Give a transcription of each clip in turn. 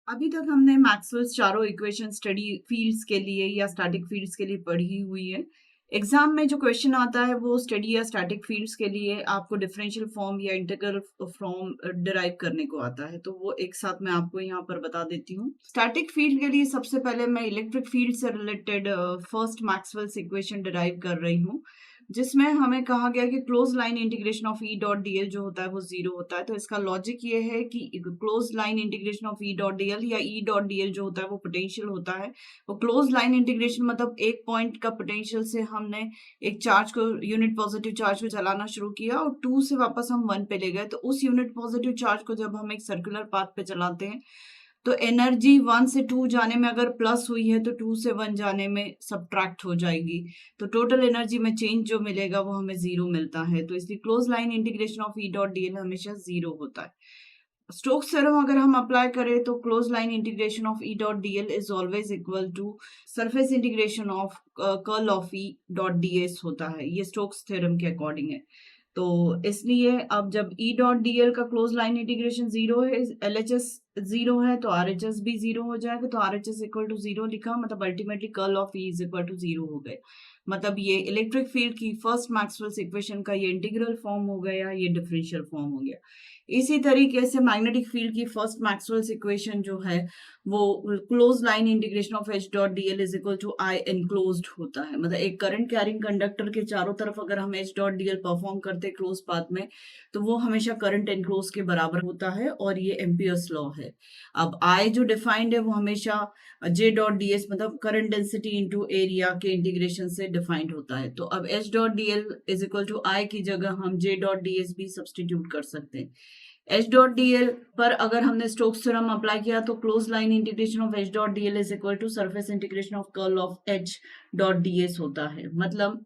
अभी तक हमने मैक्सवेल्स चारों इक्वेशन स्टडी फील्ड्स के लिए या स्टैटिक फील्ड्स के लिए पढ़ी हुई है। एग्जाम में जो क्वेश्चन आता है वो स्टडी या स्टैटिक फील्ड्स के लिए आपको डिफरेंशियल फॉर्म या इंटीग्रल फॉर्म डिराइव करने को आता है, तो वो एक साथ मैं आपको यहाँ पर बता देती हूँ। स्टैटिक फील्ड के लिए सबसे पहले मैं इलेक्ट्रिक फील्ड से related first Maxwell's equation derive कर रही हूँ, जिसमें हमें कहा गया कि close line integration of E dot DL जो होता है वो जीरो होता है। तो इसका लॉजिक ये है कि close line integration of E dot DL या ई डॉट डीएल जो होता है वो पोटेंशियल होता है। वो क्लोज लाइन इंटीग्रेशन मतलब एक पॉइंट का पोटेंशियल से हमने एक चार्ज को, यूनिट पॉजिटिव चार्ज को चलाना शुरू किया और 2 से वापस हम 1 पे ले गए। तो उस यूनिट पॉजिटिव चार्ज को जब हम एक सर्कुलर पाथ पे चलाते हैं तो एनर्जी 1 से 2 जाने में अगर प्लस हुई है तो 2 से 1 जाने में सब्ट्रैक्ट हो जाएगी। तो टोटल एनर्जी में चेंज जो मिलेगा वो हमें जीरो मिलता है। तो इसलिए close line integration of E dot dl हमेशा जीरो होता है। स्टोक्स थ्योरम अगर हम अप्लाई करें तो close line integration of E dot DL is always equal to surface integration of curl of E dot ds होता है। ये स्टोक्स थ्योरम के अकॉर्डिंग है। तो इसलिए अब जब ई डॉट डीएल का क्लोज लाइन इंटीग्रेशन जीरो है, एलएचएस जीरो है, तो आरएचएस भी जीरो हो जाएगा। तो आरएचएस इक्वल टू जीरो लिखा, मतलब ultimately curl of E is equal to zero हो गए। मतलब ये इलेक्ट्रिक फील्ड की फर्स्ट मैक्सवेल्स इक्वेशन का ये इंटीग्रल फॉर्म हो गया, ये डिफरेंशियल फॉर्म हो गया। इसी तरीके से मैग्नेटिक फील्ड की फर्स्ट मैक्सवेल्स इक्वेशन जो है वो close line integration of H dot DL is equal to I enclosed होता है। मतलब एक करंट कैरिंग कंडक्टर के चारों तरफ अगर हम एच डॉट डीएल परफॉर्म करते हैं क्लोज पाथ में, तो वो हमेशा करंट एनक्लोज के बराबर होता है और ये एम्पियर्स लॉ है। अब आई जो डिफाइंड है वो हमेशा जे डॉट डीएस मतलब करंट डेंसिटी इंटू एरिया के इंटीग्रेशन से डिफाइंड होता है। तो अब H dot DL is equal to I की जगह हम जे डॉट डीएस भी सब्सटीट्यूट कर सकते हैं। एच डॉट डीएल पर अगर हमने स्टोक्स थ्योरम अप्लाई किया तो close line integration of H dot DL is equal to surface integration of curl of H dot ds होता है। मतलब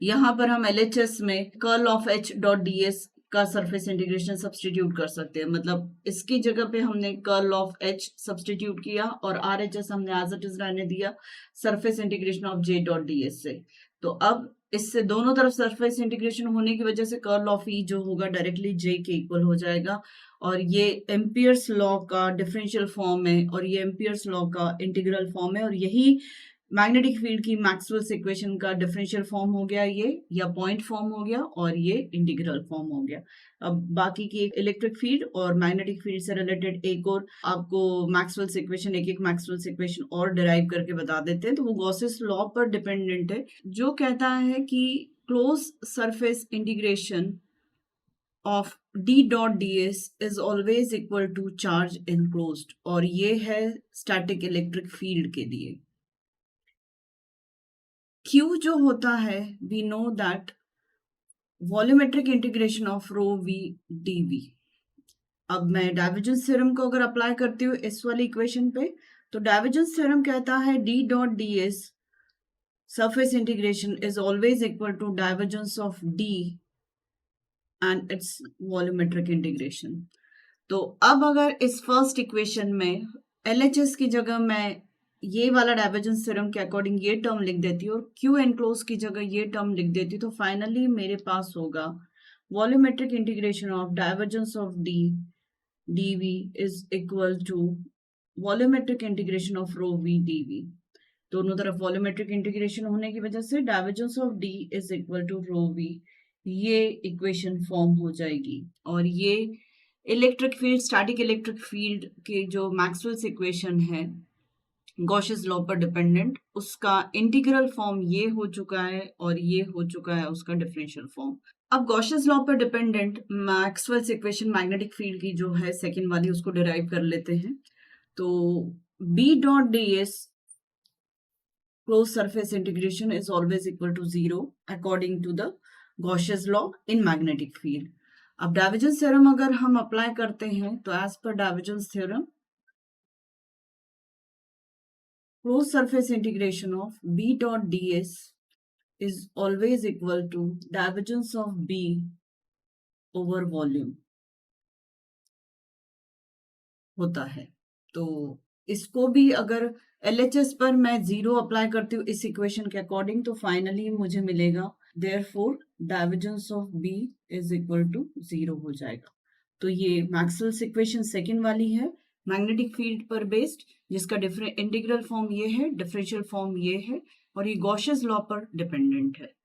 यहाँ पर हम एलएचएस में curl of H dot ds का सरफेस इंटीग्रेशन सब्सटीट्यूट कर सकते हैं। मतलब इसकी जगह पे हमने कर्ल ऑफ एच सब्सटीट्यूट किया और आरएचएस हमने एज इट इज रहने दिया surface integration of J dot DS से। तो अब इससे दोनों तरफ सरफेस इंटीग्रेशन होने की वजह से कर्ल ऑफ ई जो होगा डायरेक्टली जे के इक्वल हो जाएगा। और ये एम्पियर्स लॉ का डिफरेंशियल फॉर्म है और ये एम्पियर्स लॉ का इंटीग्रल फॉर्म है और यही मैग्नेटिक फील्ड की मैक्सवेल्स इक्वेशन का डिफरेंशियल फॉर्म हो गया ये, या पॉइंट फॉर्म हो गया और ये इंटीग्रल फॉर्म हो गया। अब बाकी की इलेक्ट्रिक फील्ड और मैग्नेटिक फील्ड से रिलेटेड एक और आपको मैक्सवेल्स इक्वेशन, एक मैक्सवेल्स इक्वेशन और डिराइव करके बता देते हैं। तो वो गॉसेस लॉ पर डिपेंडेंट है, जो कहता है कि close surface integration of D dot ds is always equal to charge enclosed, और ये है स्टैटिक इलेक्ट्रिक फील्ड के लिए। Q जो होता है, we know that volumetric integration of rho v d v. अब मैं डाइवर्जेंस थ्योरम को अगर अप्लाई करती हूँ इस वाली इक्वेशन पे, तो डाइवर्जेंस थ्योरम कहता है D dot d s surface integration is always equal to divergence of D and its volumetric integration. तो अब अगर इस फर्स्ट इक्वेशन में एलएचएस की जगह मैं ये वाला डाइवर्जेंस थ्योरम के अकॉर्डिंग ये टर्म लिख देती हूँ और क्यू एनक्लोज की जगह ये टर्म लिख देती हूँ, तो फाइनली मेरे पास होगा volumetric integration of divergence of D dv is equal to volumetric integration of rho v dv. दोनों तरफ वॉल्यूमेट्रिक इंटीग्रेशन होने की वजह से divergence of D is equal to rho v, ये इक्वेशन फॉर्म हो जाएगी। और ये electric field, static electric field के जो मैक्सवेल्स इक्वेशन है गॉसेस लॉ पर डिपेंडेंट, उसका इंटीग्रल फॉर्म ये हो चुका है और ये हो चुका है उसका डिफरेंशियल फॉर्म। अब गॉसेस लॉ पर dependent Maxwell's equation magnetic field की जो है सेकेंड वाली, उसको डिराइव कर लेते हैं। तो B dot d s closed surface integration is always equal to zero according to the Gauss's law in magnetic field. अब डाइवर्जेंस थ्योरम अगर हम अप्लाई करते हैं तो as per divergence theorem closed surface integration of B dot ds is always equal to divergence of B over volume होता है। तो इसको भी अगर LHS पर मैं जीरो अप्लाई करती हूँ इस इक्वेशन के अकॉर्डिंग, तो फाइनली मुझे मिलेगा therefore divergence of B is equal to zero हो जाएगा। तो ये मैक्सवेल्स इक्वेशन सेकेंड वाली है। मैग्नेटिक फील्ड पर बेस्ड, जिसका इंटीग्रल फॉर्म ये है, डिफरेंशियल फॉर्म ये है, और ये गॉसेस लॉ पर डिपेंडेंट है।